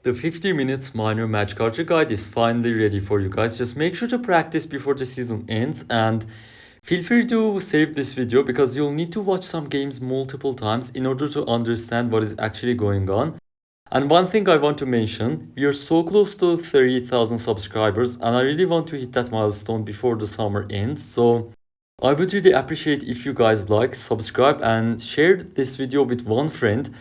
The 50 minutes minor match culture guide is finally ready for you guys. Just make sure to practice before the season ends and feel free to save this video because you'll need to watch some games multiple times in order to understand what is actually going on. And one thing I want to mention, we are so close to 30,000 subscribers and I really want to hit that milestone before the summer ends. So I would really appreciate if you guys like, subscribe and share this video with one friend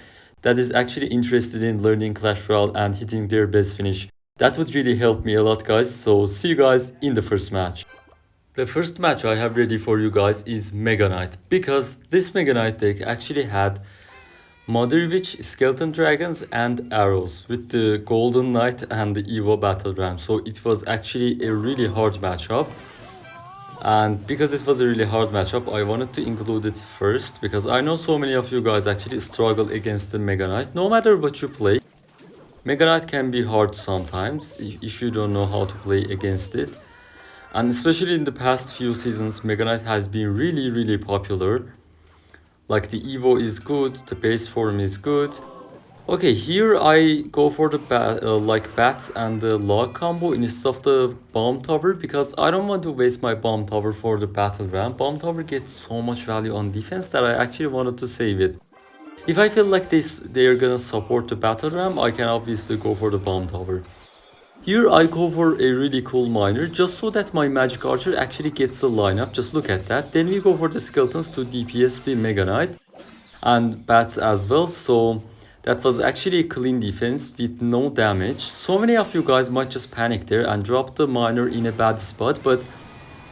that is actually interested in learning Clash Royale and hitting their best finish. That would really help me a lot, guys. So see you guys in the first match. The first match I have ready for you guys is Mega Knight, because this Mega Knight deck actually had Mother Witch, Skeleton Dragons and Arrows with the Golden Knight and the Evo Battle Ram. So it was actually a really hard matchup. And because it was a really hard matchup, I wanted to include it first because I know so many of you guys actually struggle against the Mega Knight. No matter what you play, Mega Knight can be hard sometimes if you don't know how to play against it. And especially in the past few seasons, Mega Knight has been really popular. Like the Evo is good, the base form is good. Okay, here I go for the bats and the log combo instead of the bomb tower because I don't want to waste my bomb tower for the battle ram. Bomb tower gets so much value on defense that I actually wanted to save it. If I feel like they're gonna support the battle ram, I can obviously go for the bomb tower. Here I go for a really cool miner just so that my magic archer actually gets a lineup. Just look at that. Then we go for the skeletons to DPS the Mega Knight and bats as well. So that was actually a clean defense with no damage. So many of you guys might just panic there and drop the miner in a bad spot, but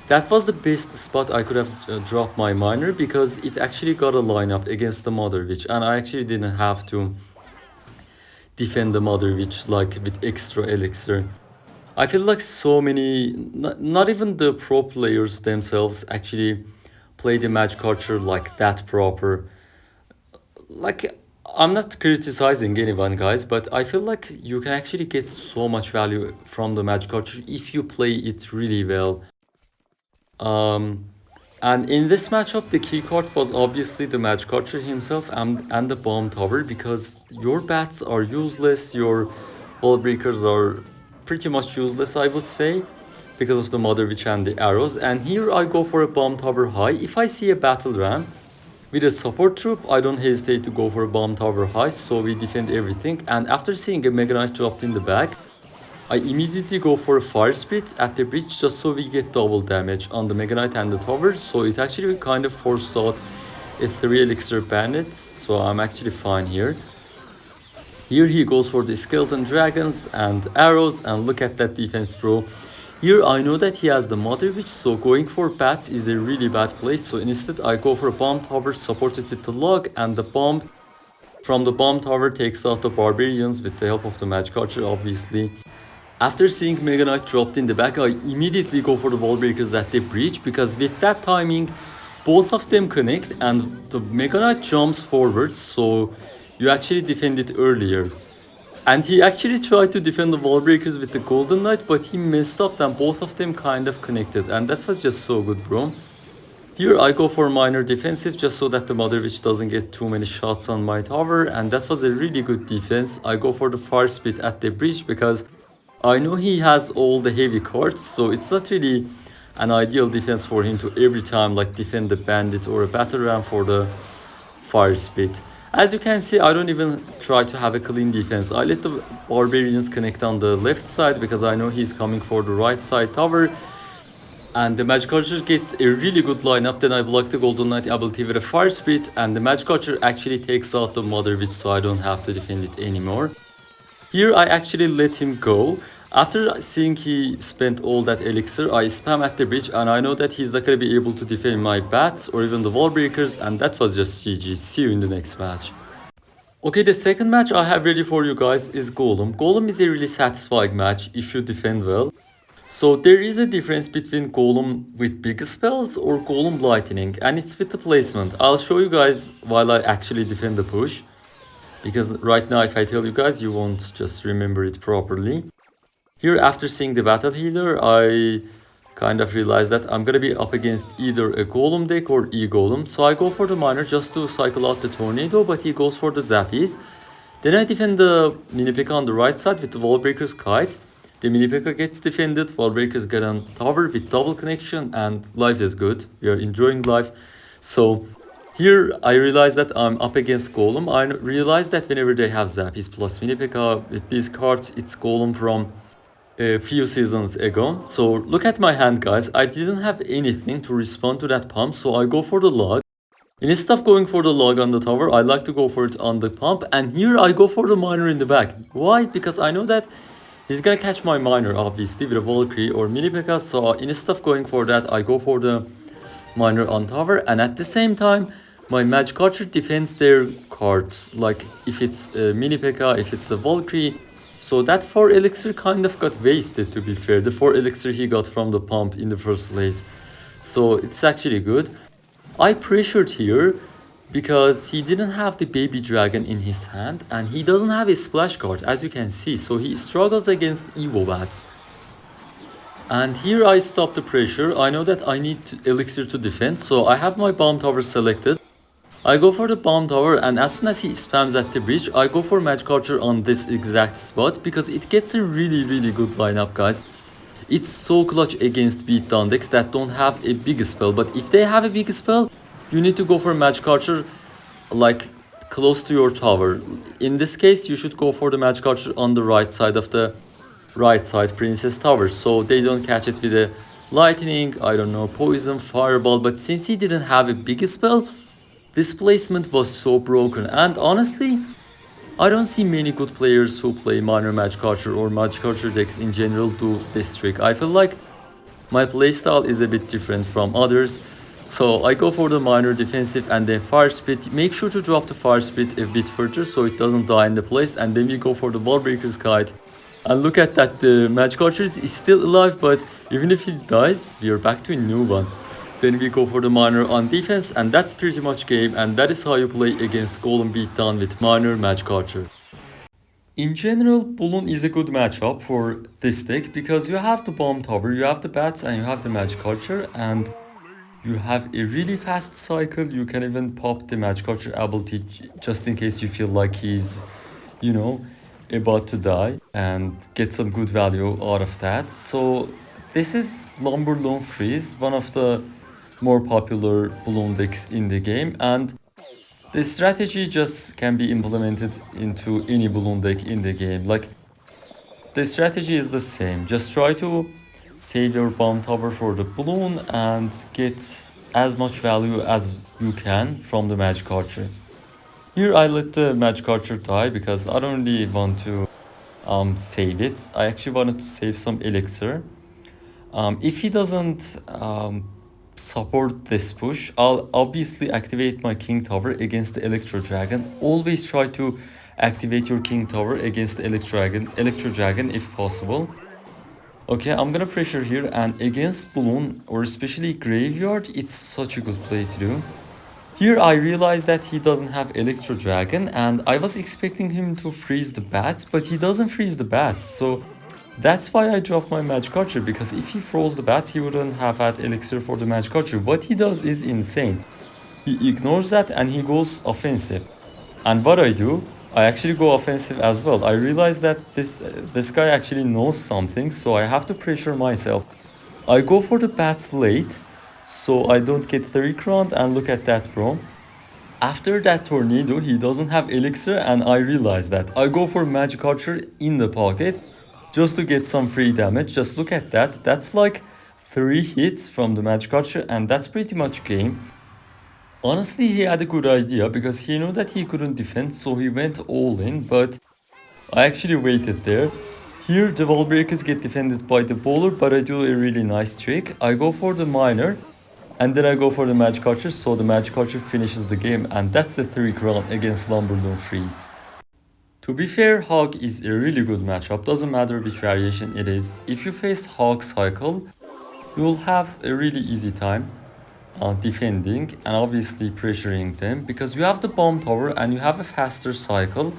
that was the best spot I could have dropped my miner because it actually got a lineup against the Mother Witch and I actually didn't have to defend the Mother Witch like with extra elixir. I feel like so many, not even the pro players themselves actually play the magic archer like that proper. Like, I'm not criticizing anyone, guys, but I feel like you can actually get so much value from the magic archer if you play it really well. And in this matchup, the key card was obviously the magic archer himself and the bomb tower because your bats are useless, your wall breakers are pretty much useless, I would say, because of the Mother Witch and the arrows. And here I go for a bomb tower high. If I see a battle ram with a support troop, I don't hesitate to go for a bomb tower high, so we defend everything. And after seeing a Mega Knight dropped in the back, I immediately go for a fire split at the bridge just so we get double damage on the Mega Knight and the tower. So it actually kind of forced out a 3 elixir bandit, so I'm actually fine here. Here he goes for the skeleton dragons and arrows, and look at that defense, bro. Here I know that he has the Mother Witch, so going for bats is a really bad play. So instead I go for a bomb tower supported with the log, and the bomb from the bomb tower takes out the barbarians with the help of the magic archer, obviously. After seeing Mega Knight dropped in the back, I immediately go for the wall breakers at the breach because with that timing, both of them connect and the Mega Knight jumps forward, so you actually defend it earlier. And he actually tried to defend the wall breakers with the Golden Knight, but he messed up and both of them kind of connected, and that was just so good, bro. Here I go for minor defensive just so that the Mother Witch doesn't get too many shots on my tower, and that was a really good defense. I go for the fire spit at the breach because I know he has all the heavy cards, so it's not really an ideal defense for him to every time like defend the bandit or a battle ram for the fire spit. As you can see, I don't even try to have a clean defense. I let the barbarians connect on the left side because I know he's coming for the right side tower. And the magic archer gets a really good lineup. Then I block the golden knight ability with a fire spit, and the magic archer actually takes out the Mother Witch, so I don't have to defend it anymore. Here I actually let him go. After seeing he spent all that elixir, I spam at the bridge and I know that he's not going to be able to defend my bats or even the wall breakers, and that was just GG. See you in the next match. Okay, the second match I have ready for you guys is Golem. Golem is a really satisfying match if you defend well. So there is a difference between Golem with big spells or Golem lightning, and it's with the placement. I'll show you guys while I actually defend the push, because right now if I tell you guys, you won't just remember it properly. Here, after seeing the battle healer, I kind of realized that I'm gonna be up against either a Golem deck or E-Golem. So I go for the miner just to cycle out the tornado, but he goes for the zappies. Then I defend the mini Pekka on the right side with the wall breaker's kite. The mini Pekka gets defended, wall breakers get on tower with double connection, and life is good. We are enjoying life. So here I realize that I'm up against Golem. I realize that whenever they have Zappies plus mini Pekka with these cards, it's Golem from a few seasons ago. So look at my hand, guys. I didn't have anything to respond to that pump, so I go for the log. Instead of going for the log on the tower, I like to go for it on the pump, and here I go for the miner in the back. Why? Because I know that he's gonna catch my miner, obviously, with a Valkyrie or mini Pekka, so instead of going for that, I go for the miner on tower, and at the same time, my Magic Archer defends their cards, like if it's a mini Pekka, if it's a Valkyrie. So that 4 elixir kind of got wasted, to be fair, the 4 elixir he got from the pump in the first place. So it's actually good. I pressured here because he didn't have the baby dragon in his hand, and he doesn't have a splash card, as you can see, so he struggles against Evo bats. And here I stop the pressure. I know that I need elixir to defend, so I have my bomb tower selected. I go for the bomb tower, and as soon as he spams at the bridge, I go for Magic Archer on this exact spot because it gets a really good lineup, guys. It's so clutch against beatdown decks that don't have a big spell, but if they have a big spell, you need to go for Magic Archer like close to your tower. In this case, you should go for the Magic Archer on the right side of the right side Princess Tower, so they don't catch it with a lightning, I don't know, poison, fireball. But since he didn't have a big spell, this placement was so broken, and honestly, I don't see many good players who play minor Magic Archer or Magic Archer decks in general do this trick. I feel like my playstyle is a bit different from others, so I go for the minor defensive and then fire spit. Make sure to drop the fire spit a bit further so it doesn't die in the place, and then we go for the wall breaker's kite. And look at that, the Magic Archer is still alive, but even if he dies, we are back to a new one. Then we go for the miner on defense, and that's pretty much game, and that is how you play against Golem beatdown with miner Magic Archer. In general, Balloon is a good matchup for this deck because you have the bomb tower, you have the bats, and you have the Magic Archer, and you have a really fast cycle. You can even pop the Magic Archer ability just in case you feel like he's, you know, about to die, and get some good value out of that. So this is Lumberloon Freeze, one of the more popular balloon decks in the game, and the strategy just can be implemented into any balloon deck in the game. Like, the strategy is the same. Just try to save your bomb tower for the balloon and get as much value as you can from the Magic Archer. Here I let the Magic Archer die because I don't really want to save it. I actually wanted to save some elixir. If he doesn't support this push, I'll obviously activate my King Tower against the Electro Dragon. Always try to activate your King Tower against the Electro Dragon if possible. Okay, I'm gonna pressure here, and against Balloon, or especially Graveyard, it's such a good play to do. Here I realized that he doesn't have Electro Dragon, and I was expecting him to freeze the bats, but he doesn't freeze the bats, so that's why I dropped my Magic Archer, because if he froze the bats, he wouldn't have had elixir for the Magic Archer. What he does is insane. He ignores that and he goes offensive. And what I do, I actually go offensive as well. I realize that this guy actually knows something, so I have to pressure myself. I go for the bats late, so I don't get 3 crowned, and look at that, bro. After that tornado, he doesn't have elixir, and I realize that. I go for Magic Archer in the pocket, just to get some free damage. Just look at that. That's like 3 hits from the Magic Archer, and that's pretty much game. Honestly, he had a good idea because he knew that he couldn't defend, so he went all in, but I actually waited there. Here the wall breakers get defended by the bowler, but I do a really nice trick. I go for the miner, and then I go for the Magic Archer, so the Magic Archer finishes the game, and that's the 3 crown against Lumberloon Freeze. To be fair, Hog is a really good matchup, doesn't matter which variation it is. If you face Hog Cycle, you'll have a really easy time defending and obviously pressuring them, because you have the bomb tower and you have a faster cycle.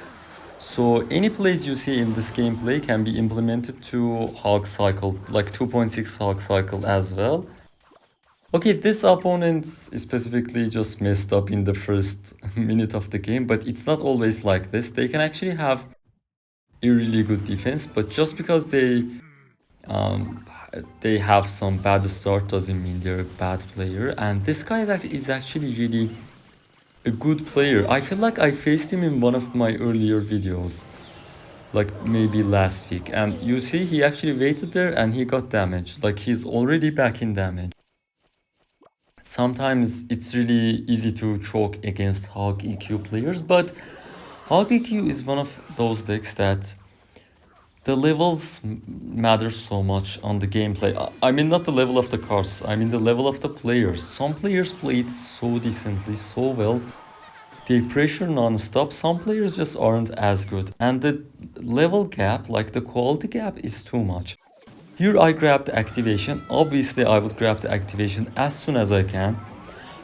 So any plays you see in this gameplay can be implemented to Hog Cycle, like 2.6 Hog Cycle as well. Okay, this opponent specifically just messed up in the first minute of the game, but it's not always like this. They can actually have a really good defense, but just because um, they have some bad start doesn't mean they're a bad player. And this guy is actually really a good player. I feel like I faced him in one of my earlier videos, like maybe last week. And you see, he actually waited there and he got damaged. Like he's already back in damage. Sometimes it's really easy to choke against Hog EQ players, but Hog EQ is one of those decks that the levels matter so much on the gameplay. I mean, not the level of the cards, I mean the level of the players. Some players play it so decently, so well. They pressure non-stop. Some players just aren't as good. And the level gap, like the quality gap, is too much. Here I grab the activation. Obviously, I would grab the activation as soon as I can.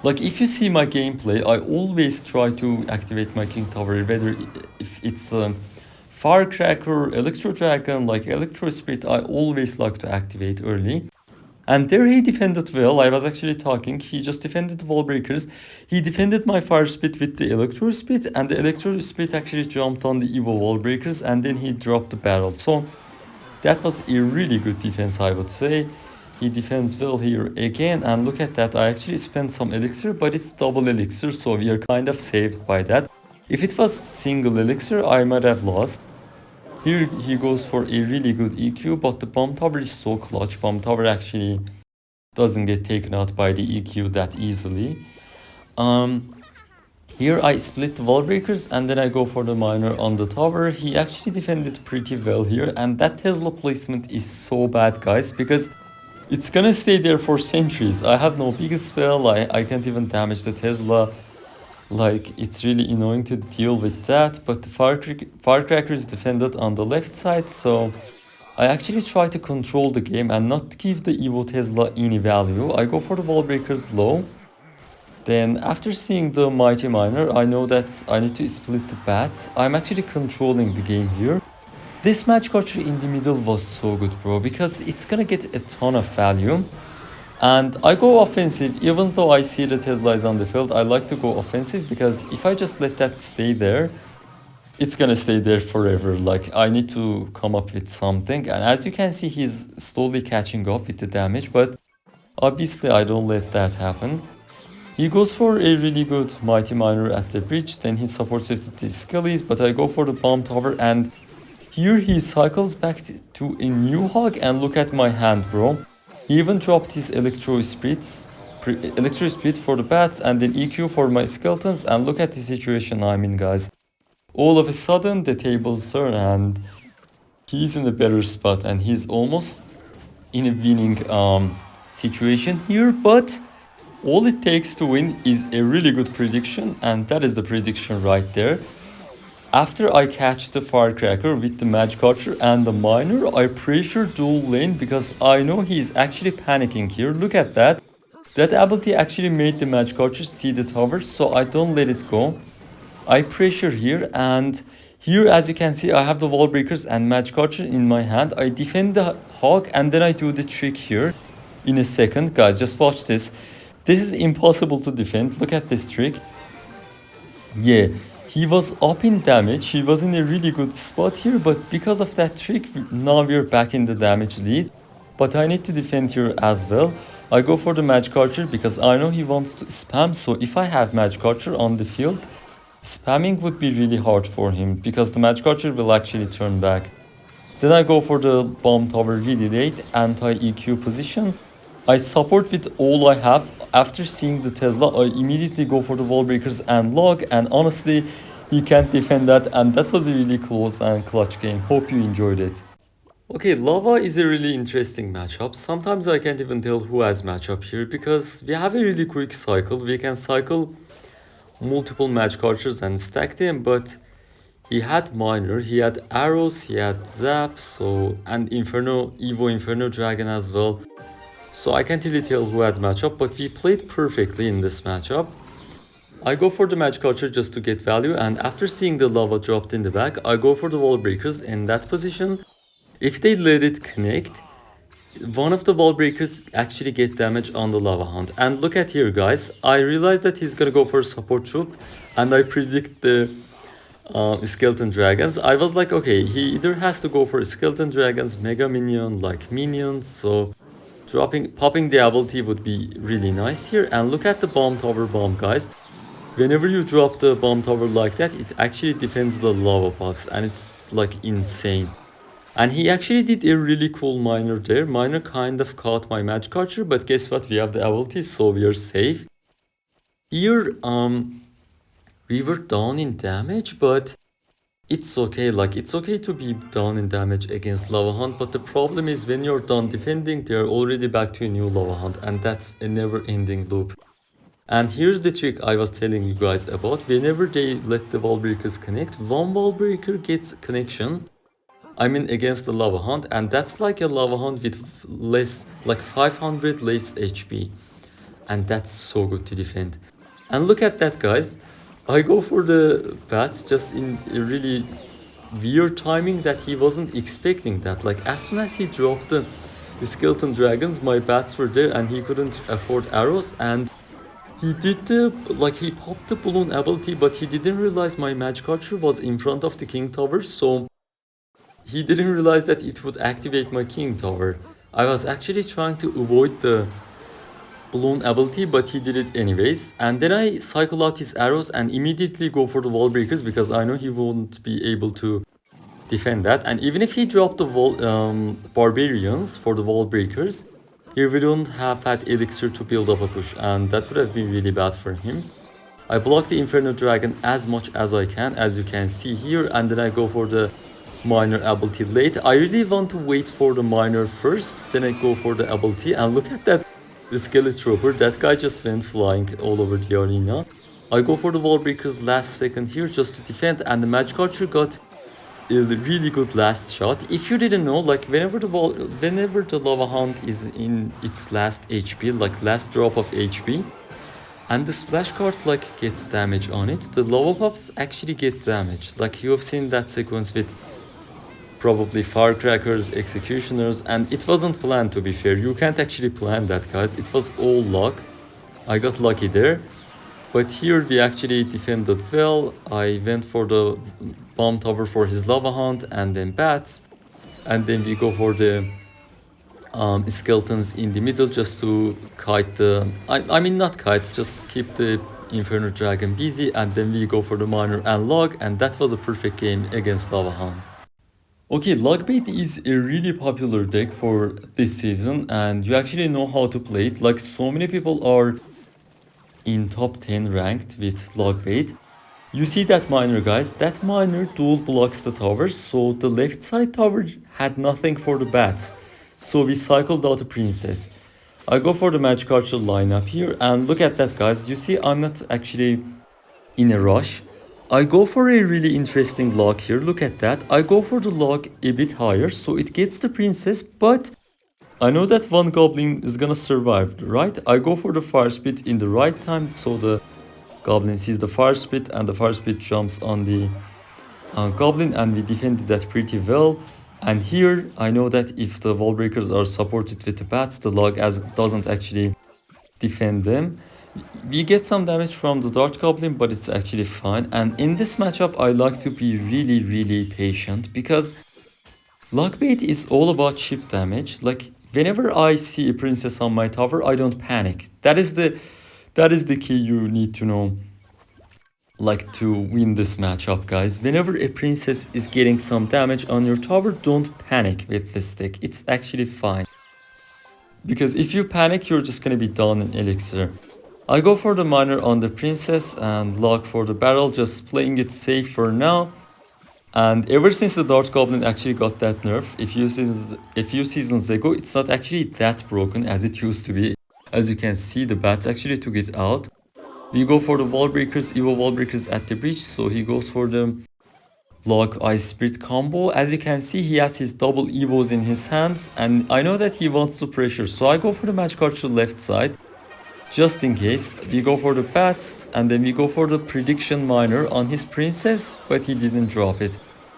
Like if you see my gameplay, I always try to activate my King Tower, whether if it's Firecracker, Electro Dragon, like Electro Spirit, I always like to activate early. And there he defended well. I was actually talking. He just defended the wall breakers. He defended my fire speed with the electro speed, and the electro speed actually jumped on the Evo wall breakers, and then he dropped the barrel. So that was a really good defense, I would say. He defends well here again, and look at that. I actually spent some elixir, but it's double elixir, so we are kind of saved by that. If it was single elixir, I might have lost. Here he goes for a really good EQ, but the bomb tower is so clutch. Bomb tower actually doesn't get taken out by the EQ that easily. Here I split the wall breakers and then I go for the miner on the tower. He actually defended pretty well here, and that Tesla placement is so bad, guys, because it's gonna stay there for centuries. I have no big spell, I can't even damage the Tesla. Like, it's really annoying to deal with that, but the firecracker is defended on the left side, so I actually try to control the game and not give the Evo Tesla any value. I go for the wall breakers low. Then after seeing the Mighty Miner, I know that I need to split the bats. I'm actually controlling the game here. This match culture in the middle was so good, bro, because it's gonna get a ton of value. And I go offensive, even though I see the Tesla is on the field, I like to go offensive because if I just let that stay there, it's gonna stay there forever. Like, I need to come up with something. And as you can see, he's slowly catching up with the damage, but obviously I don't let that happen. He goes for a really good Mighty Miner at the bridge, then he supports it with the Skellies, but I go for the bomb tower, and here he cycles back to a new hog, and look at my hand, bro. He even dropped his Electro Spirit for the bats, and then EQ for my skeletons, and look at the situation I'm in, guys. All of a sudden, the tables turn, and he's in a better spot, and he's almost in a winning situation here, but all it takes to win is a really good prediction, and that is the prediction right there. After I catch the firecracker with the magic archer and the miner, I pressure dual lane because I know he's actually panicking here. Look at that. That ability actually made the magic archer see the tower, so I don't let it go. I pressure here, and here, as you can see, I have the wall breakers and magic archer in my hand. I defend the hog, and then I do the trick here in a second. Guys, just watch this. This is impossible to defend. Look at this trick. Yeah, he was up in damage. He was in a really good spot here, but because of that trick, now we're back in the damage lead. But I need to defend here as well. I go for the magic archer because I know he wants to spam, so if I have magic archer on the field, spamming would be really hard for him because the magic archer will actually turn back. Then I go for the bomb tower really late, anti-EQ position. I support with all I have. After seeing the Tesla, I immediately go for the wall breakers and log, and honestly, he can't defend that, and that was a really close and clutch game. Hope you enjoyed it. Okay, Lava is a really interesting matchup. Sometimes I can't even tell who has matchup here because we have a really quick cycle. We can cycle multiple match cultures and stack them, but he had miner, he had arrows, he had zap, so, and Inferno, Evo Inferno Dragon as well. So I can't really tell who had matchup, but we played perfectly in this matchup. I go for the match culture just to get value, and after seeing the lava dropped in the back, I go for the wall breakers in that position. If they let it connect, one of the wall breakers actually get damage on the lava hound. And look at here, guys. I realized that he's gonna go for support troop, and I predict the skeleton dragons. I was like, okay, he either has to go for skeleton dragons, mega minion, like minions. So popping the ability would be really nice here. And look at the bomb tower bomb, guys. Whenever you drop the bomb tower like that, it actually defends the lava pops, and it's like insane. And he actually did a really cool miner there. Miner kind of caught my magic archer, but guess what? We have the ability, so we are safe. Here, we were down in damage, but it's okay. Like, it's okay to be down in damage against lava hunt, but the problem is when you're done defending, they're already back to a new lava hunt, and that's a never-ending loop. And here's the trick I was telling you guys about. Whenever they let the wall breakers connect, one wall breaker gets connection, I mean against the lava hunt, and that's like a lava hunt with less, like 500 less HP, and that's so good to defend. And look at that, guys. I go for the bats just in a really weird timing that he wasn't expecting that. Like, as soon as he dropped the skeleton dragons, my bats were there and he couldn't afford arrows, and he did he popped the balloon ability, but he didn't realize my magic archer was in front of the king tower, so he didn't realize that it would activate my king tower. I was actually trying to avoid the balloon ability, but he did it anyways. And then I cycle out his arrows and immediately go for the wall breakers because I know he won't be able to defend that. And even if he dropped the barbarians for the wall breakers, he wouldn't have had elixir to build up a push, and that would have been really bad for him. I block the Inferno Dragon as much as I can, as you can see here, and then I go for the miner ability late. I really want to wait for the miner first, then I go for the ability, and look at that, the skeleton trooper, that guy just went flying all over the arena. I go for the wall breakers last second here just to defend, and the magic archer got a really good last shot. If you didn't know, like whenever the lava hound is in its last HP, like last drop of HP, and the splash card like gets damage on it, the lava pops actually get damaged. Like you have seen that sequence with probably firecrackers, executioners, and it wasn't planned, to be fair. You can't actually plan that, guys. It was all luck. I got lucky there. But here we actually defended well. I went for the bomb tower for his lava hunt and then bats. And then we go for the skeletons in the middle just to kite the... I mean not kite, just keep the Inferno Dragon busy. And then we go for the miner and log. And that was a perfect game against lava hunt. Okay, log bait is a really popular deck for this season, and you actually know how to play it. Like, so many people are in top 10 ranked with log bait. You see that miner, guys? That miner dual blocks the towers, so the left side tower had nothing for the bats. So we cycled out a princess. I go for the magic archer lineup here, and look at that, guys. You see, I'm not actually in a rush. I go for a really interesting log here. Look at that. I go for the log a bit higher, so it gets the princess, but I know that one goblin is gonna survive, right? I go for the fire spit in the right time, so the goblin sees the fire spit and the fire spit jumps on the goblin, and we defended that pretty well. And here I know that if the wall breakers are supported with the bats, the log doesn't actually defend them. We get some damage from the dart goblin, but it's actually fine. And in this matchup I like to be really patient, because log bait is all about chip damage. Like, whenever I see a princess on my tower, I don't panic. That is the key you need to know, like, to win this matchup, guys. Whenever a princess is getting some damage on your tower, don't panic with this deck. It's actually fine, because if you panic, you're just gonna be down in elixir. I go for the miner on the princess and log for the barrel, just playing it safe for now. And ever since the dart goblin actually got that nerf a few seasons ago, it's not actually that broken as it used to be. As you can see, the bats actually took it out. We go for the wall breakers, Evo wall breakers at the breach, so he goes for the log ice spirit combo. As you can see, he has his double Evos in his hands, and I know that he wants to pressure, so I go for the magic archer left side. Just in case, we go for the bats, and then we go for the prediction miner on his princess, but he didn't drop it.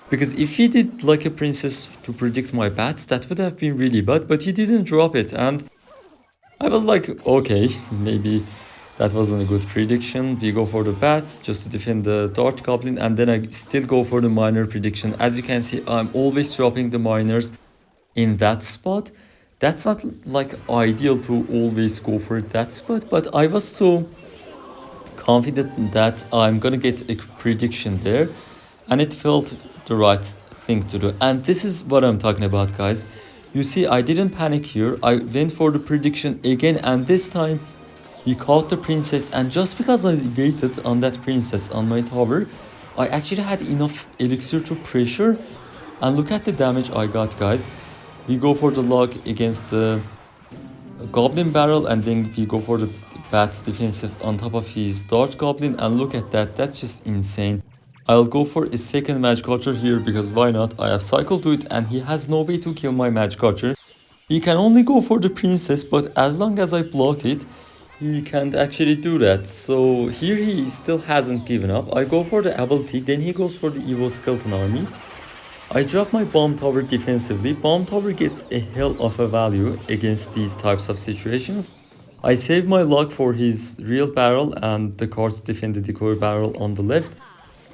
Because if he did like a princess to predict my bats, that would have been really bad, but he didn't drop it. And I was like, okay, maybe that wasn't a good prediction. We go for the bats just to defend the dart goblin, and then I still go for the miner prediction. As you can see, I'm always dropping the miners in that spot. That's not like ideal to always go for that spot, but I was so confident that I'm gonna get a prediction there, and it felt the right thing to do. And this is what I'm talking about, guys. You see, I didn't panic here. I went for the prediction again, and this time he caught the princess. And just because I waited on that princess on my tower, I actually had enough elixir to pressure. And look at the damage I got, guys. We go for the log against the goblin barrel, and then we go for the bats defensive on top of his dart goblin. And look at that, that's just insane. I'll go for a second magic archer here because why not? I have cycled to it, and he has no way to kill my magic archer. He can only go for the princess, but as long as I block it, he can't actually do that. So here he still hasn't given up. I go for the ability, then he goes for the Evo skeleton army. I drop my bomb tower defensively. Bomb tower gets a hell of a value against these types of situations. I save my luck for his real barrel, and the cards defend the decoy barrel on the left.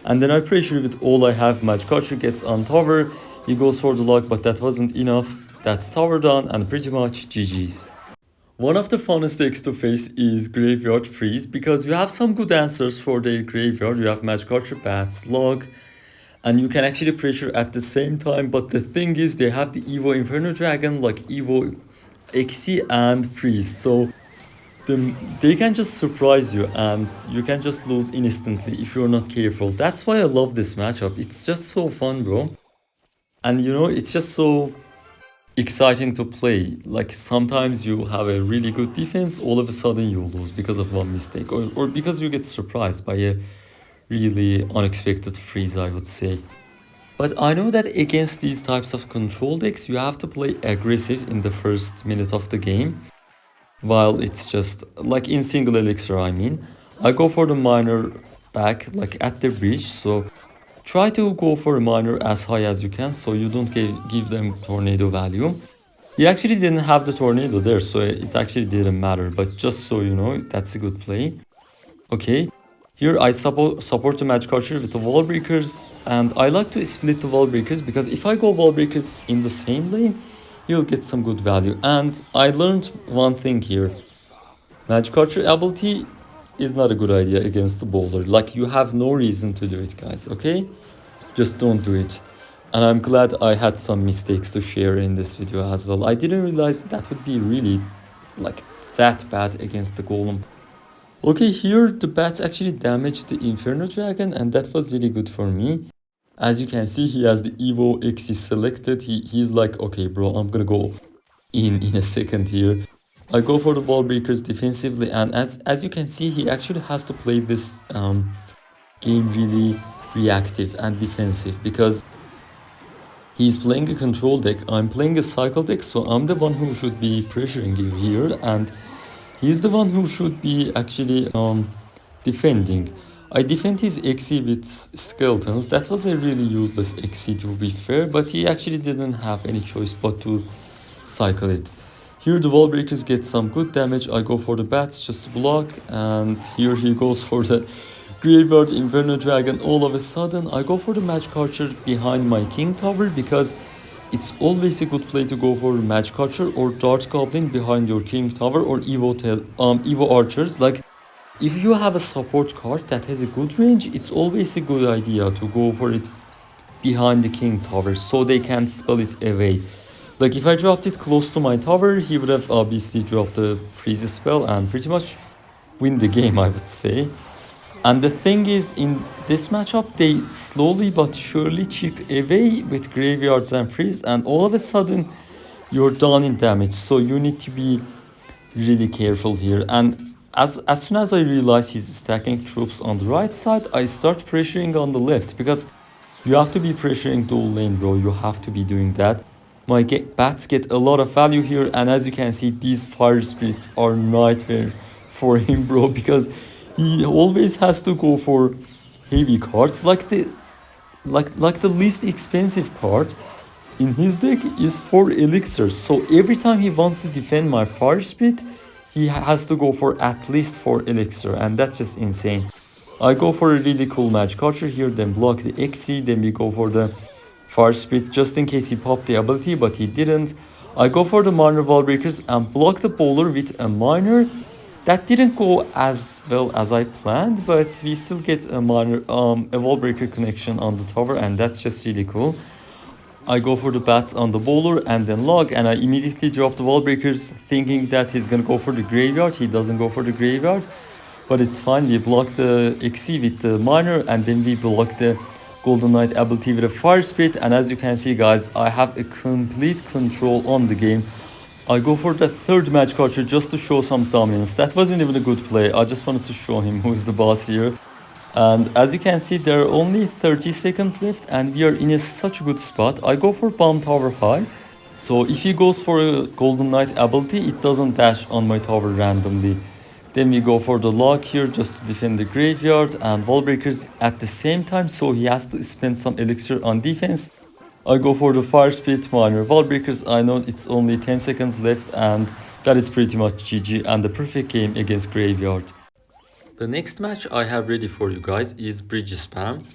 And then I pressure with all I have. Magic Archer gets on tower. He goes for the luck, but that wasn't enough. That's tower done, and pretty much GG's. One of the funnest decks to face is Graveyard Freeze, because you have some good answers for their graveyard. You have Magic Archer, Bats, Log, and you can actually pressure at the same time. But the thing is, they have the Evo Inferno Dragon, like Evo XC and Freeze. So they can just surprise you, and you can just lose instantly if you're not careful. That's why I love this matchup. It's just so fun, bro. And you know, it's just so exciting to play. Like sometimes you have a really good defense, all of a sudden you lose because of one mistake, or because you get surprised by a really unexpected freeze, I would say. But I know that against these types of control decks, you have to play aggressive in the first minute of the game. While it's just like in single elixir, I mean. I go for the miner back like at the bridge, so try to go for a miner as high as you can so you don't give them tornado value. He actually didn't have the tornado there, so it actually didn't matter, but just so you know, that's a good play. Okay, here I support the Magic Archer with the wall breakers, and I like to split the wall breakers because if I go wall breakers in the same lane, you'll get some good value. And I learned one thing here. Magic Archer ability is not a good idea against the bowler. Like, you have no reason to do it, guys, okay? Just don't do it. And I'm glad I had some mistakes to share in this video as well. I didn't realize that would be really, like, that bad against the Golem. Okay, here the bats actually damaged the Inferno Dragon, and that was really good for me. As you can see, he has the Evo XC selected. He's like, okay, bro, I'm gonna go in a second here. I go for the wall breakers defensively, and as you can see, he actually has to play this game really reactive and defensive because he's playing a control deck. I'm playing a cycle deck, so I'm the one who should be pressuring you here, and he's the one who should be actually defending. I defend his XC with skeletons. That was a really useless XC, to be fair, but he actually didn't have any choice but to cycle it. Here the wall breakers get some good damage. I go for the bats just to block, and here he goes for the graveyard Inferno Dragon. All of a sudden I go for the Magic Archer behind my King Tower because it's always a good play to go for Magic Archer or Dart Goblin behind your King Tower or Evo Archers. Like, if you have a support card that has a good range, it's always a good idea to go for it behind the King Tower so they can spell it away. Like, if I dropped it close to my tower, he would have obviously dropped the freeze spell and pretty much win the game, I would say. And the thing is, in this matchup, they slowly but surely chip away with graveyards and freeze, and all of a sudden you're done in damage. So you need to be really careful here. And as soon as I realize he's stacking troops on the right side, I start pressuring on the left because you have to be pressuring dual lane, bro. You have to be doing that. My bats get a lot of value here, and as you can see, these fire spirits are nightmare for him, bro, because he always has to go for heavy cards. Like, like the least expensive card in his deck is 4 elixirs. So every time he wants to defend my fire speed, he has to go for at least 4 elixir, and that's just insane. I go for a really cool match culture here, then block the XC, then we go for the fire speed just in case he popped the ability, but he didn't. I go for the minor wall breakers and block the bowler with a minor. That didn't go as well as I planned, but we still get a minor a wall breaker connection on the tower, and that's just really cool. I go for the bats on the bowler and then log, and I immediately drop the wall breakers thinking that he's gonna go for the graveyard. He doesn't go for the graveyard, but it's fine. We block the XC with the minor, and then we block the Golden Knight ability with a fire speed. And as you can see, guys, I have a complete control on the game. I go for the third match culture just to show some dominance. That wasn't even a good play. I just wanted to show him who's the boss here. And as you can see, there are only 30 seconds left and we are in such a good spot. I go for bomb tower high. So if he goes for a Golden Knight ability, it doesn't dash on my tower randomly. Then we go for the lock here just to defend the graveyard and wall breakers at the same time. So he has to spend some elixir on defense. I go for the fire speed minor wall breakers. I know it's only 10 seconds left and that is pretty much GG and the perfect game against graveyard. The next match I have ready for you guys is bridge spam.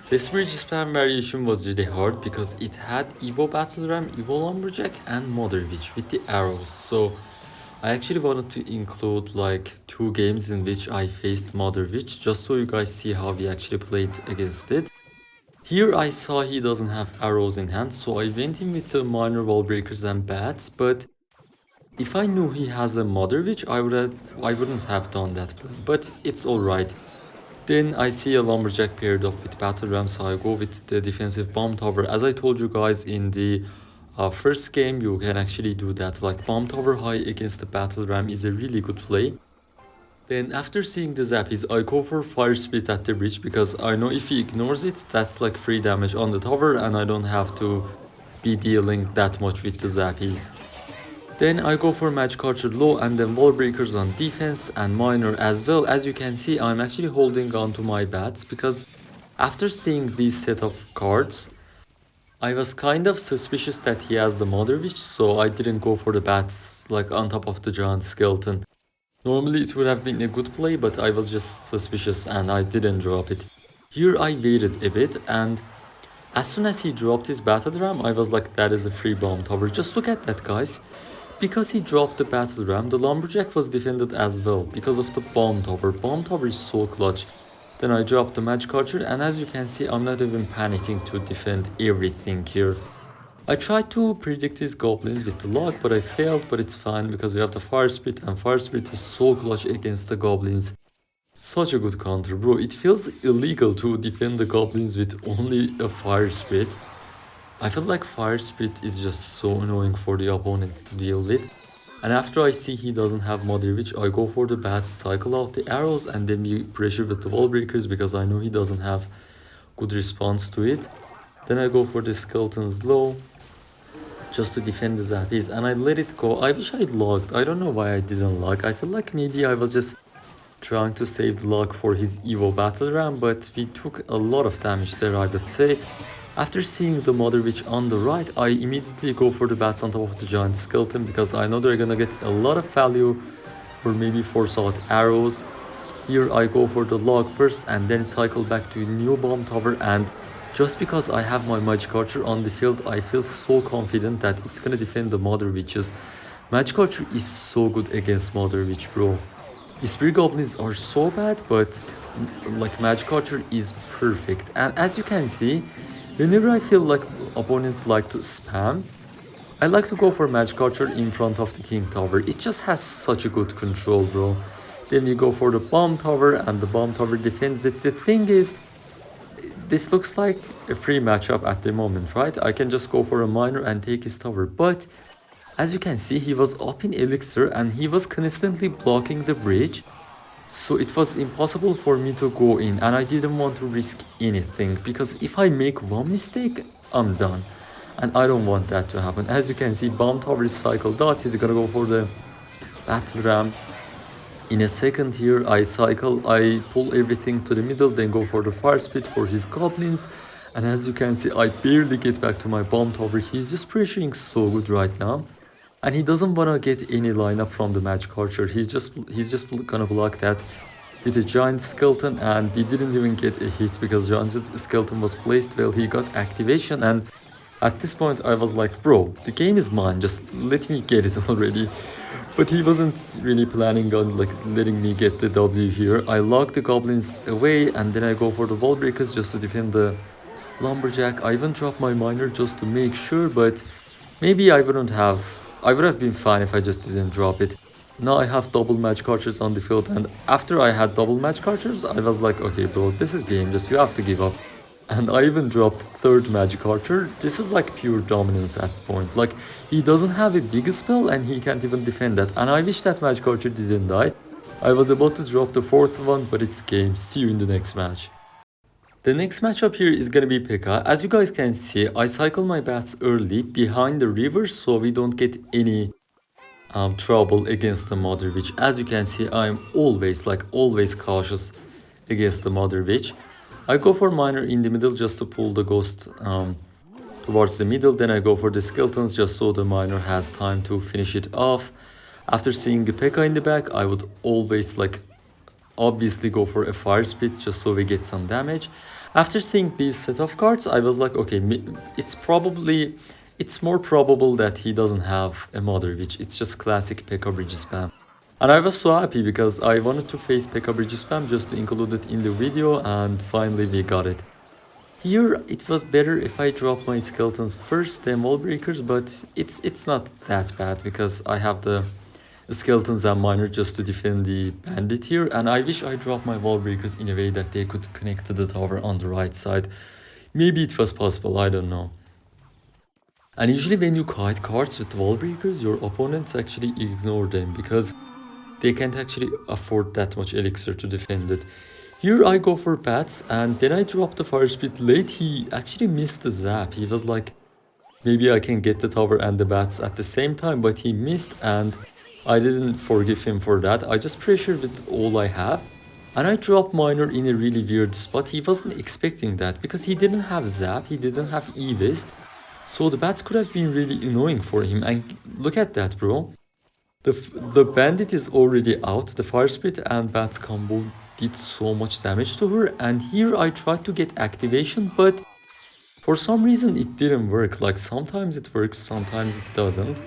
This bridge spam variation was really hard because it had Evo Battle Ram, Evo Lumberjack and Mother Witch with the arrows. So I actually wanted to include like 2 games in which I faced Mother Witch just so you guys see how we actually played against it. Here I saw he doesn't have arrows in hand, so I went in with the minor wall breakers and bats, but if I knew he has a Mother Witch, I wouldn't have done that play, but it's alright. Then I see a Lumberjack paired up with Battle Ram, so I go with the defensive Bomb Tower. As I told you guys in the first game, you can actually do that, like Bomb Tower high against the Battle Ram is a really good play. Then after seeing the Zappies, I go for Fire Spit at the bridge because I know if he ignores it, that's like free damage on the tower and I don't have to be dealing that much with the Zappies. Then I go for match culture low and then wall breakers on defense and minor as well. As you can see, I'm actually holding on to my bats because after seeing these set of cards, I was kind of suspicious that he has the Mother Witch, so I didn't go for the bats like on top of the giant skeleton. Normally it would have been a good play, but I was just suspicious and I didn't drop it. Here I waited a bit and as soon as he dropped his battle ram, I was like, that is a free bomb tower. Just look at that, guys. Because he dropped the battle ram, the lumberjack was defended as well because of the bomb tower. Bomb tower is so clutch. Then I dropped the match culture and as you can see, I'm not even panicking to defend everything here. I tried to predict his goblins with the lock, but I failed, but it's fine because we have the fire spit and fire spit is so clutch against the goblins. Such a good counter, bro. It feels illegal to defend the goblins with only a fire spit. I feel like fire spit is just so annoying for the opponents to deal with. And after I see he doesn't have Mother Witch, I go for the bats, cycle out the arrows and then we pressure with the wall breakers because I know he doesn't have good response to it. Then I go for the skeletons low just to defend the zappies and I let it go. I wish I'd logged. I don't know why I didn't log. I feel like maybe I was just trying to save the log for his Evo battle ram, but we took a lot of damage there, I would say. After seeing the Mother Witch on the right, I immediately go for the bats on top of the giant skeleton because I know they're gonna get a lot of value or maybe force out arrows. Here I go for the log first and then cycle back to new bomb tower, and just because I have my magic archer on the field, I feel so confident that it's gonna defend the Mother Witches. Magic archer is so good against Mother Witch, bro. Spear goblins are so bad, but like magic archer is perfect. And as you can see, whenever I feel like opponents like to spam, I like to go for magic archer in front of the king tower. It just has such a good control, bro. Then we go for the bomb tower and the bomb tower defends it. The thing is, this looks like a free matchup at the moment, right? I can just go for a minor and take his tower, but as you can see, he was up in elixir and he was constantly blocking the bridge. So it was impossible for me to go in and I didn't want to risk anything because if I make one mistake, I'm done. And I don't want that to happen. As you can see, bomb tower is cycled out. He's gonna go for the battle ram. In a second here, I cycle, I pull everything to the middle, then go for the fire spit for his goblins. And as you can see, I barely get back to my bomb tower. He's just pressuring so good right now. And he doesn't wanna get any lineup from the magic archer. He's just gonna block that with a giant skeleton, and we didn't even get a hit because giant skeleton was placed well. He got activation, and at this point I was like, bro, the game is mine, just let me get it already. But he wasn't really planning on like letting me get the W here. I lock the goblins away, and then I go for the wall breakers just to defend the lumberjack. I even drop my miner just to make sure, but maybe I would have been fine if I just didn't drop it. Now I have double magic archers on the field, and after I had double magic archers, I was like, okay bro, this is game, just you have to give up. And I even dropped third magic archer. This is like pure dominance at point. Like, he doesn't have a big spell and he can't even defend that. And I wish that magic archer didn't die. I was about to drop the fourth one, but it's game. See you in the next match. The next matchup here is gonna be Pekka. As you guys can see, I cycle my bats early behind the river so we don't get any trouble against the Mother Witch. As you can see, I'm always cautious against the Mother Witch. I go for miner in the middle just to pull the ghost towards the middle. Then I go for the skeletons just so the miner has time to finish it off. After seeing the Pekka in the back, I would always obviously go for a fire spit just so we get some damage. After seeing these set of cards, I was like, okay, it's more probable that he doesn't have a Mother Witch. It's just classic Pekka bridge spam. And I was so happy because I wanted to face Pekka bridge spam just to include it in the video, and finally we got it. Here it was better if I dropped my skeletons first than wall breakers, but it's not that bad because I have the skeletons and miner just to defend the bandit here, and I wish I dropped my wall breakers in a way that they could connect to the tower on the right side. Maybe it was possible, I don't know. And usually when you kite cards with wall breakers, your opponents actually ignore them because they can't actually afford that much elixir to defend it. Here I go for bats, and then I drop the fire spit late. He actually missed the zap. He was like, maybe I can get the tower and the bats at the same time, but he missed, and I didn't forgive him for that. I just pressured with all I have, and I dropped miner in a really weird spot. He wasn't expecting that because he didn't have zap, he didn't have evis, so the bats could have been really annoying for him. And look at that, bro. The bandit is already out. The fire spit and bats combo did so much damage to her, and here I tried to get activation, but for some reason it didn't work. Like, sometimes it works, sometimes it doesn't.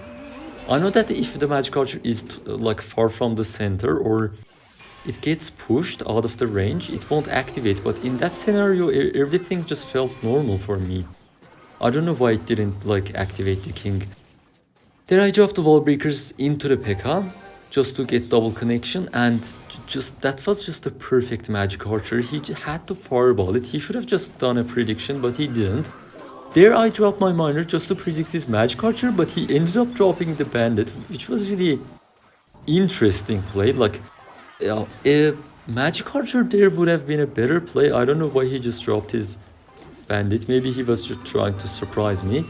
I know that if the magic archer is far from the center or it gets pushed out of the range, it won't activate, but in that scenario everything just felt normal for me. I don't know why it didn't activate the king. Then I dropped the wall breakers into the Pekka just to get double connection, and that was just a perfect magic archer. He had to fireball it. He should have just done a prediction, but he didn't. There I dropped my miner just to predict his magic archer, but he ended up dropping the bandit, which was really interesting play. A magic archer there would have been a better play. I don't know why he just dropped his bandit. Maybe he was just trying to surprise me.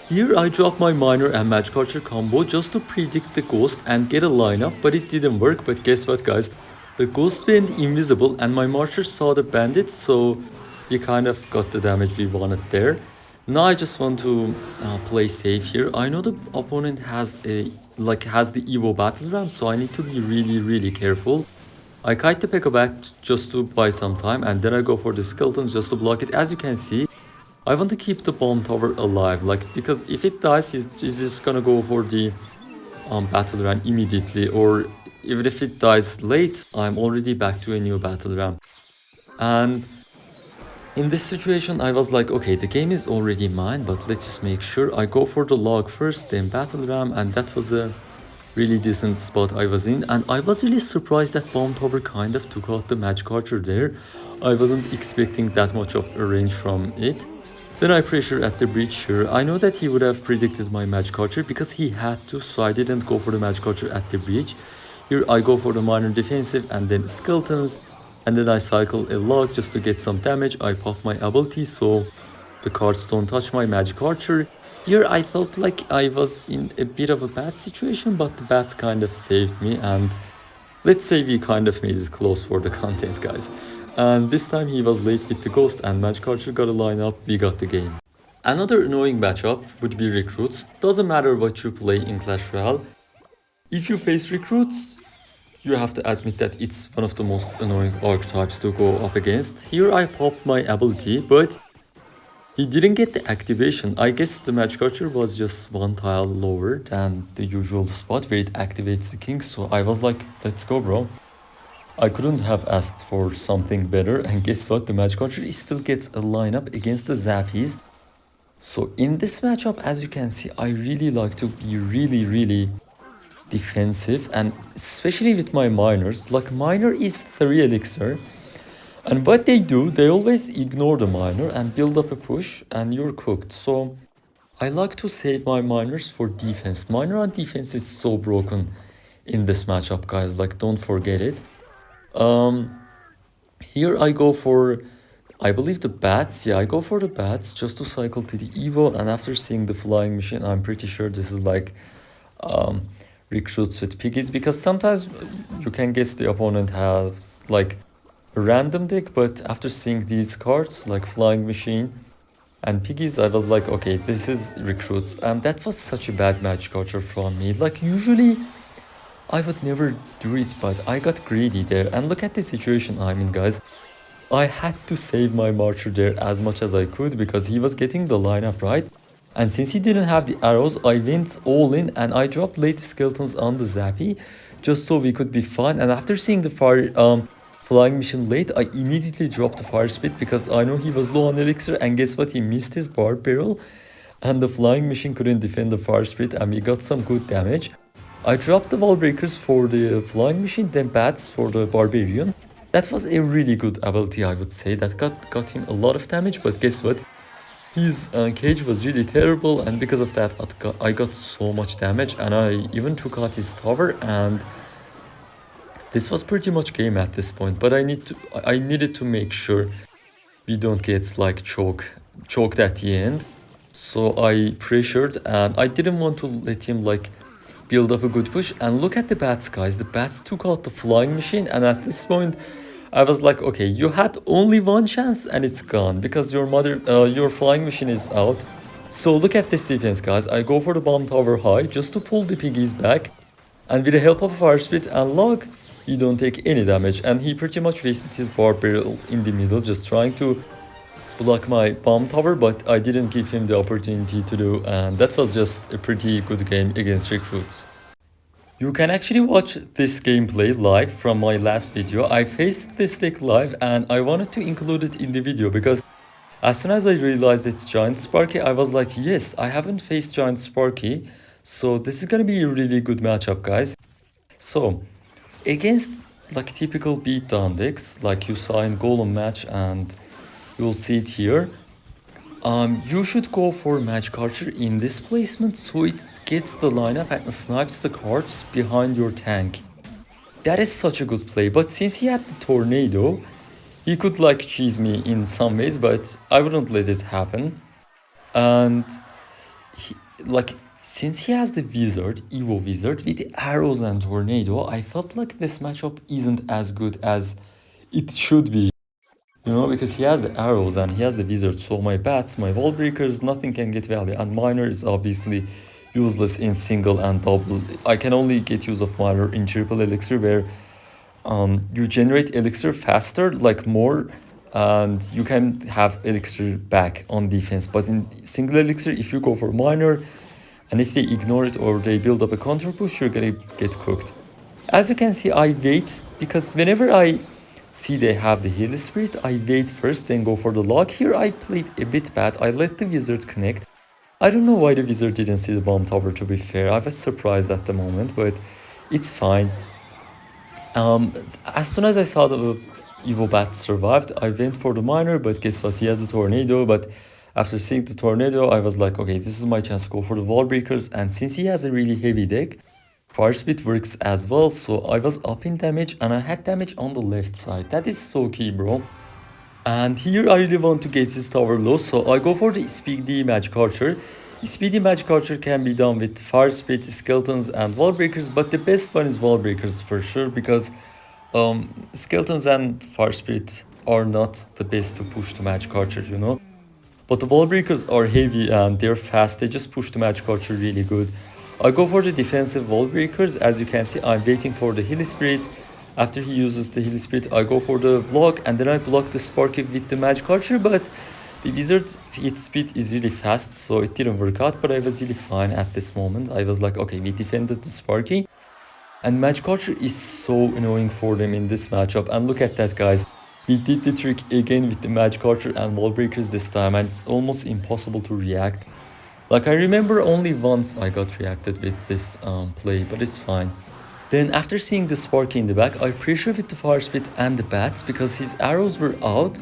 Here I dropped my miner and magic archer combo just to predict the ghost and get a lineup, but it didn't work. But guess what, guys? The ghost went invisible and my marcher saw the bandit, so we kind of got the damage we wanted there. Now I just want to play safe here. I know the opponent has the Evo battle ram, so I need to be really careful. I kite the Pekka back just to buy some time, and then I go for the skeletons just to block it. As you can see, I want to keep the bomb tower alive, because if it dies, he's just gonna go for the battle ram immediately, or even if it dies late, I'm already back to a new battle ram. And in this situation, I was like, okay, the game is already mine, but let's just make sure. I go for the log first, then battle ram, and that was a really decent spot I was in. And I was really surprised that bomb tower kind of took out the magic archer there. I wasn't expecting that much of a range from it. Then I pressure at the bridge here. I know that he would have predicted my magic archer because he had to, so I didn't go for the magic archer at the bridge. Here I go for the minor defensive and then skeletons, and then I cycle a log just to get some damage. I pop my ability so the cards don't touch my magic archer. Here I felt like I was in a bit of a bad situation, but the bats kind of saved me, and let's say we kind of made it close for the content, guys. And this time he was late with the ghost and Magic Archer got a lineup, we got the game. Another annoying matchup would be recruits. Doesn't matter what you play in Clash Royale. If you face recruits, you have to admit that it's one of the most annoying archetypes to go up against. Here I popped my ability, but he didn't get the activation. I guess the Magic Archer was just one tile lower than the usual spot where it activates the king. So I was like, let's go, bro. I couldn't have asked for something better. And guess what? The Magic Archer still gets a lineup against the Zappies. So in this matchup, as you can see, I really like to be really defensive, and especially with my miners. Like, miner is 3 elixir. And what they do, they always ignore the miner and build up a push and you're cooked. So I like to save my miners for defense. Miner on defense is so broken in this matchup, guys. Like, don't forget it. Here I go for, I believe, the bats. Yeah, I go for the bats just to cycle to the Evo. And after seeing the flying machine, I'm pretty sure this is like recruits with piggies, because sometimes you can guess the opponent has like a random deck, but after seeing these cards like flying machine and piggies, I was like, okay, this is recruits. And that was such a bad Magic Archer from me. Like, usually I would never do it, but I got greedy there. And look at the situation I'm in, guys. I had to save my Marcher there as much as I could because he was getting the lineup right. And since he didn't have the arrows, I went all in and I dropped late skeletons on the Zappy just so we could be fine. And after seeing the flying mission late, I immediately dropped the fire spit because I know he was low on elixir, and guess what? He missed his barb barrel and the flying machine couldn't defend the fire spit and we got some good damage. I dropped the wall breakers for the flying machine, then bats for the barbarian. That was a really good ability, I would say. That got him a lot of damage, but guess what? His cage was really terrible, and because of that I got so much damage, and I even took out his tower, and this was pretty much game at this point. But I needed to make sure we don't get like choked at the end. So I pressured and I didn't want to let him like build up a good push. And look at the bats, guys. The bats took out the flying machine, and at this point I was like, okay, you had only one chance and it's gone because your flying machine is out. So look at this defense, guys. I go for the bomb tower high just to pull the piggies back, and with the help of fire spit and log, you don't take any damage. And he pretty much wasted his barb barrel in the middle just trying to block my bomb tower, but I didn't give him the opportunity to do, and that was just a pretty good game against recruits. You can actually watch this gameplay live from my last video. I faced this deck live and I wanted to include it in the video because as soon as I realized it's Giant Sparky, I was like, yes, I haven't faced Giant Sparky, so this is gonna be a really good matchup, guys. So against like typical beatdown decks like you saw in Golem match, and you'll see it here, you should go for Magic Archer in this placement so it gets the lineup and snipes the cards behind your tank. That is such a good play, but since he had the tornado, he could like cheese me in some ways, but I wouldn't let it happen. And since he has the wizard, Evo wizard with the arrows and tornado, I felt like this matchup isn't as good as it should be. You know, because he has the arrows and he has the wizard, so my bats, my wall breakers, nothing can get value. And miner is obviously useless in single and double. I can only get use of miner in triple elixir, where you generate elixir faster, like more, and you can have elixir back on defense. But in single elixir, if you go for miner, and if they ignore it or they build up a counter push, you're gonna get cooked. As you can see, I wait, because whenever I see they have the heal spirit, I wait first, then go for the log. Here I played a bit bad. I let the wizard connect. I don't know why the wizard didn't see the bomb tower, to be fair. I was surprised at the moment, but it's fine. As soon as I saw the Evo bat survived, I went for the miner, but guess what? He has the tornado. But after seeing the tornado, I was like, okay, this is my chance to go for the wall breakers. And since he has a really heavy deck, fire spit works as well, so I was up in damage and I had damage on the left side. That is so key, bro. And here I really want to get his tower low, so I go for the Speedy Magic Archer. Speedy Magic Archer can be done with fire spit, skeletons and wall breakers, but the best one is wall breakers for sure, because skeletons and fire spit are not the best to push the magic archer, you know. But the wall breakers are heavy and they're fast. They just push the magic archer really good. I go for the defensive wall breakers. As you can see, I'm waiting for the heal spirit. After he uses the heal spirit, I go for the block and then I block the Sparky with the magic archer. But the wizard hit speed is really fast, so it didn't work out. But I was really fine at this moment. I was like, okay, we defended the Sparky. And magic archer is so annoying for them in this matchup. And look at that, guys. We did the trick again with the magic archer and wall breakers this time, and it's almost impossible to react. Like, I remember only once I got reacted with this play, but it's fine. Then after seeing the Sparky in the back, I pressure with the fire spit and the bats because his arrows were out.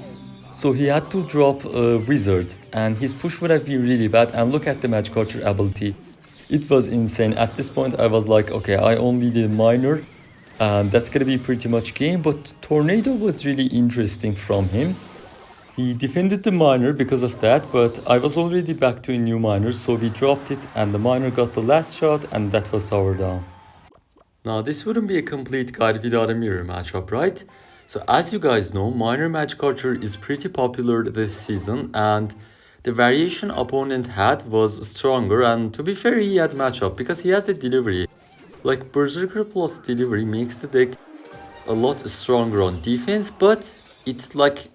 So he had to drop a wizard and his push would have been really bad. And look at the magic archer ability. It was insane. At this point I was like, okay, I only did minor and that's gonna be pretty much game. But tornado was really interesting from him. He defended the miner because of that, but I was already back to a new miner, so we dropped it and the miner got the last shot and that was our down. Now this wouldn't be a complete guide without a mirror matchup, right? So as you guys know, Miner Magic Archer is pretty popular this season and the variation opponent had was stronger, and to be fair he had matchup because he has the delivery. Like Berserker plus delivery makes the deck a lot stronger on defense, but it like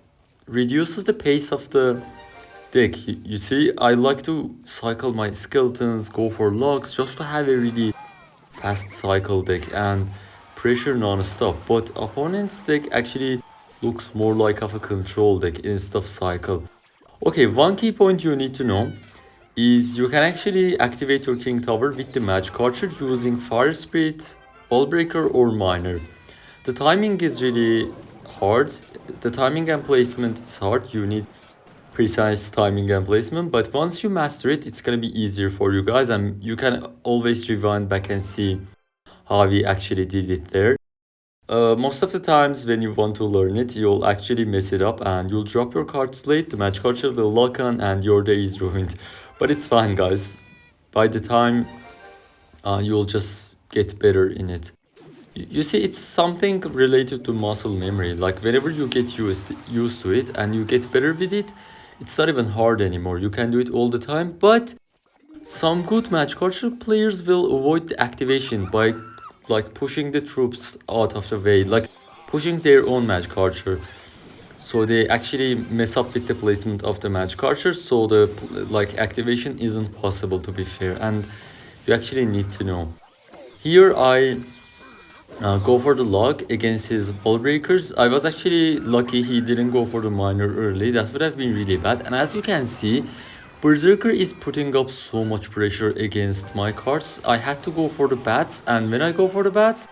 reduces the pace of the deck. You see, I like to cycle my skeletons, go for logs just to have a really fast cycle deck and pressure non-stop. But opponent's deck actually looks more like of a control deck instead of cycle. Okay, one key point you need to know is you can actually activate your King Tower with the Magic Archer using Fire Spirit, Wall Breaker or Miner. The timing is really hard. The timing and placement is hard. You need precise timing and placement, but once you master it, it's gonna be easier for you guys and you can always rewind back and see how we actually did it there. Most of the times when you want to learn it, you'll actually mess it up and you'll drop your cards late, the magic archer will lock on and your day is ruined. But it's fine, guys. By the time you'll just get better in it. You see, it's something related to muscle memory. Like whenever you get used to it and you get better with it, it's not even hard anymore. You can do it all the time. But some good magic archer players will avoid the activation by like pushing the troops out of the way, like pushing their own magic archer. So they actually mess up with the placement of the magic archer, so the like activation isn't possible, to be fair, and you actually need to know. Here I go for the log against his ball breakers. I was actually lucky he didn't go for the miner early. That would have been really bad. And as you can see, Berserker is putting up so much pressure against my cards. I had to go for the bats, and when I go for the bats,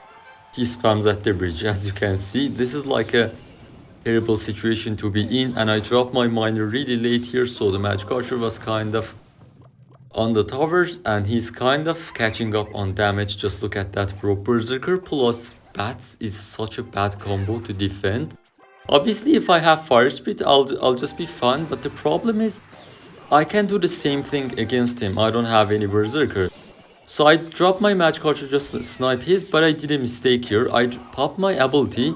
he spams at the bridge. As you can see, this is like a terrible situation to be in, and I dropped my miner really late here, so the magic archer was kind of on the towers and he's kind of catching up on damage. Just look at that, bro. Berserker plus bats is such a bad combo to defend. Obviously if I have fire spirit, I'll just be fine, but the problem is I can do the same thing against him. I don't have any berserker, so I dropped my magic archer just to snipe his, but I did a mistake here. I popped my ability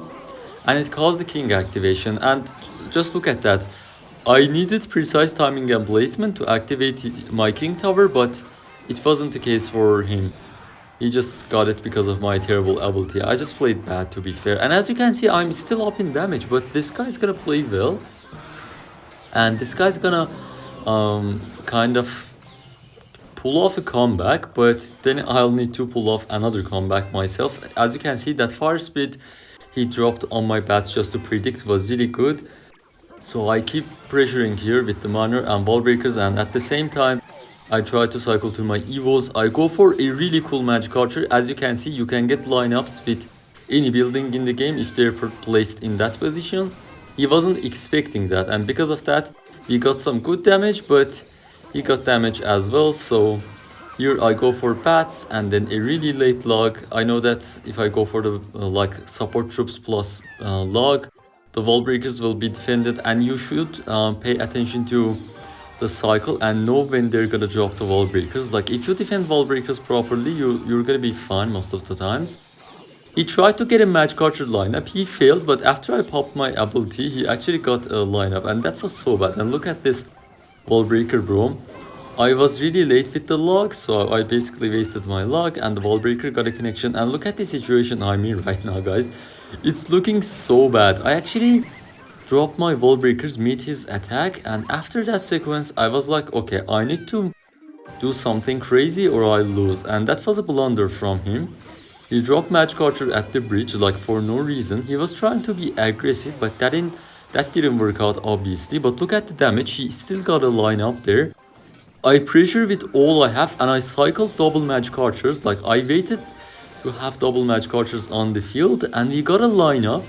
and it caused the king activation, and just look at that. I needed precise timing and placement to activate my king tower, but it wasn't the case for him. He just got it because of my terrible ability. I just played bad, to be fair. And as you can see, I'm still up in damage, but this guy's gonna play well. And this guy's gonna kind of pull off a comeback, but then I'll need to pull off another comeback myself. As you can see, that fire speed he dropped on my bats just to predict was really good. So I keep pressuring here with the miner and ball breakers, and at the same time I try to cycle to my evos. I go for a really cool magic archer. As you can see, you can get lineups with any building in the game if they're placed in that position. He wasn't expecting that, and because of that we got some good damage, but he got damage as well. So here I go for bats and then a really late log. I know that if I go for the like support troops plus log, the wall breakers will be defended, and you should pay attention to the cycle and know when they're gonna drop the wall breakers. Like if you defend wall breakers properly, you're gonna be fine most of the times. He tried to get a Magic Archer lineup, he failed, but after I popped my ability, he actually got a lineup, and that was so bad. And look at this wall breaker, bro. I was really late with the log, so I basically wasted my log, and the wall breaker got a connection. And look at the situation I'm in right now, guys. It's looking so bad. I actually dropped my wall breakers, meet his attack, and after that sequence, I was like, okay, I need to do something crazy or I lose. And that was a blunder from him. He dropped Magic Archer at the bridge, like for no reason. He was trying to be aggressive, but that didn't work out, obviously. But look at the damage, he still got a line up there. I pressure with all I have, and I cycled double Magic Archers. Like, I waited to have double Magic Archers on the field, and we got a lineup.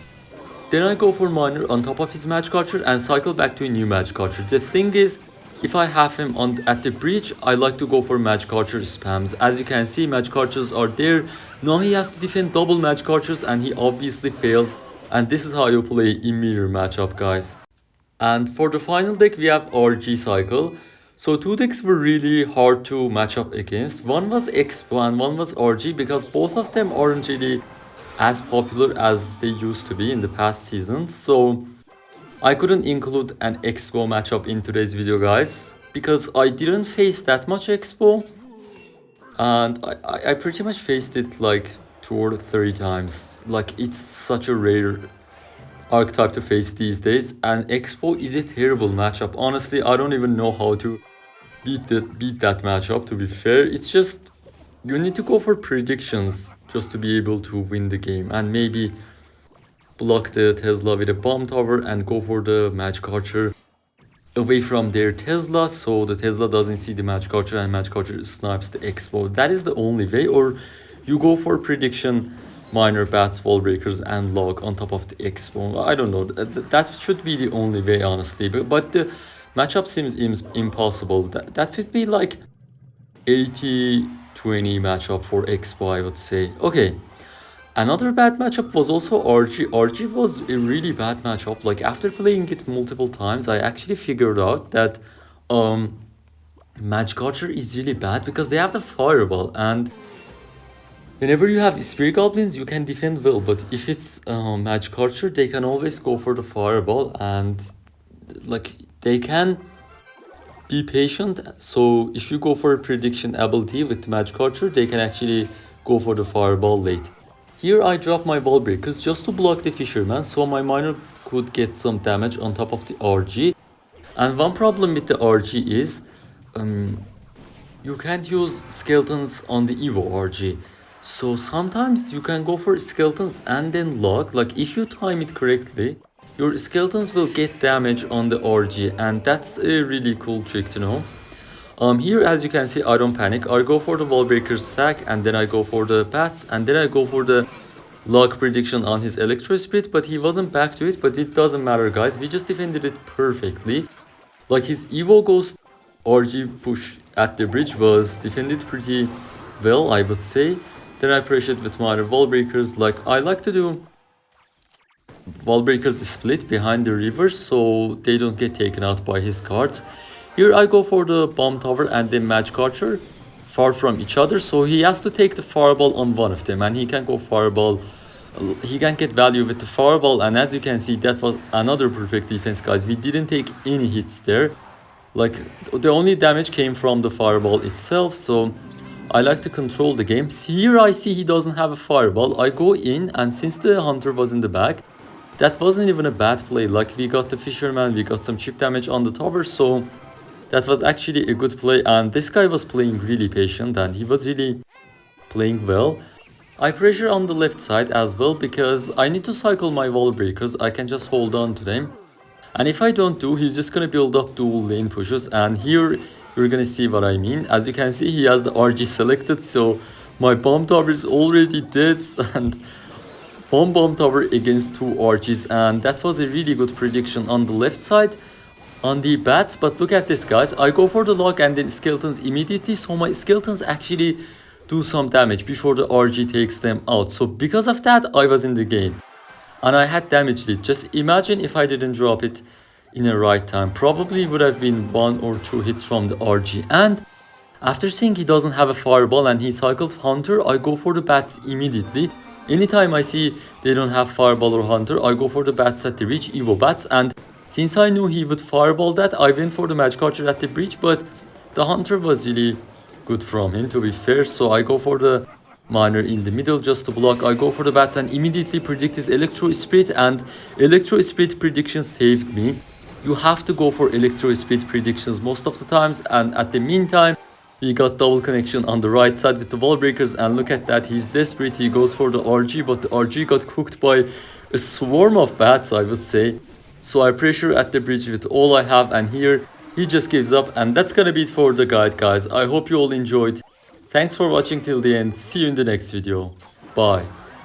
Then I go for Miner on top of his Magic Archer and cycle back to a new Magic Archer. The thing is, if I have him at the breach, I like to go for Magic Archer spams. As you can see, Magic Archers are there. Now he has to defend double Magic Archers, and he obviously fails. And this is how you play in mirror matchup, guys. And for the final deck, we have RG Cycle. So two decks were really hard to match up against. One was Expo and one was RG, because both of them aren't really as popular as they used to be in the past seasons. So I couldn't include an Expo matchup in today's video, guys, because I didn't face that much Expo. And I pretty much faced it like 2 or 3 times. Like, it's such a rare archetype to face these days, and Expo is a terrible matchup. Honestly, I don't even know how to beat that matchup, to be fair. It's just, you need to go for predictions just to be able to win the game, and maybe block the Tesla with a bomb tower and go for the Magic Archer away from their Tesla, so the Tesla doesn't see the Magic Archer and Magic Archer snipes the Expo. That is the only way. Or you go for prediction, Miner, Bats, Wall Breakers, and Log on top of the Expo. I don't know, that should be the only way, honestly. But the matchup seems impossible. That would be like 80-20 matchup for Expo, I would say. Okay, another bad matchup was also RG. RG was a really bad matchup. Like, after playing it multiple times, I actually figured out that Magic Archer is really bad because they have the Fireball, and whenever you have Spirit Goblins, you can defend well, but if it's Magic Archer, they can always go for the Fireball, and like, they can be patient. So if you go for a prediction ability with Magic Archer, they can actually go for the Fireball late. Here I drop my Wall Breakers just to block the Fisherman, so my Miner could get some damage on top of the RG. And one problem with the RG is you can't use Skeletons on the Evo RG. So sometimes you can go for Skeletons and then Log. Like, if you time it correctly, your Skeletons will get damage on the RG, and that's a really cool trick to know. Here, as you can see, I don't panic. I go for the Wall Breaker's sack, and then I go for the Bats, and then I go for the Log prediction on his Electro Spirit, but he wasn't back to it. But it doesn't matter, guys. We just defended it perfectly. Like, his Evo Ghost RG push at the bridge was defended pretty well, I would say. Then I pressured with my Wall Breakers. Like, I like to do Wall Breakers split behind the river so they don't get taken out by his cards. Here I go for the Bomb Tower and the Magic Archer far from each other, so he has to take the Fireball on one of them, and he can go Fireball. He can get value with the Fireball, and as you can see, that was another perfect defense, guys. We didn't take any hits there. Like, the only damage came from the Fireball itself, so I like to control the game. Here I see he doesn't have a Fireball. I go in, and since the Hunter was in the back, that wasn't even a bad play. Like, we got the Fisherman, we got some chip damage on the tower, so that was actually a good play. And this guy was playing really patient, and he was really playing well. I pressure on the left side as well because I need to cycle my Wall Breakers. I can just hold on to them. And if I don't do, he's just gonna build up dual lane pushes. And here you're gonna see what I mean. As you can see, he has the RG selected, so my Bomb Tower is already dead, and one Bomb Tower against 2 RGs, and that was a really good prediction on the left side on the Bats. But look at this, guys. I go for the Log and then Skeletons immediately, so my Skeletons actually do some damage before the RG takes them out. So because of that, I was in the game, and I had damage lead. Just imagine if I didn't drop it in the right time. Probably would have been 1 or 2 hits from the RG. And after seeing he doesn't have a Fireball and he cycled Hunter, I go for the Bats immediately. Anytime I see they don't have Fireball or Hunter, I go for the bats at the breach, Evo bats, and since I knew he would Fireball that, I went for the Magic Archer at the breach, but the Hunter was really good from him, to be fair, so I go for the Miner in the middle just to block. I go for the bats and immediately predict his Electro Spirit, and Electro Spirit prediction saved me. You have to go for Electro Spirit predictions most of the times, and at the meantime, he got double connection on the right side with the wall breakers, and look at that, he's desperate, he goes for the RG, but the RG got cooked by a swarm of bats, I would say. So I pressure at the bridge with all I have, and here he just gives up, and that's gonna be it for the guide, guys. I hope you all enjoyed. Thanks for watching till the end. See you in the next video. Bye.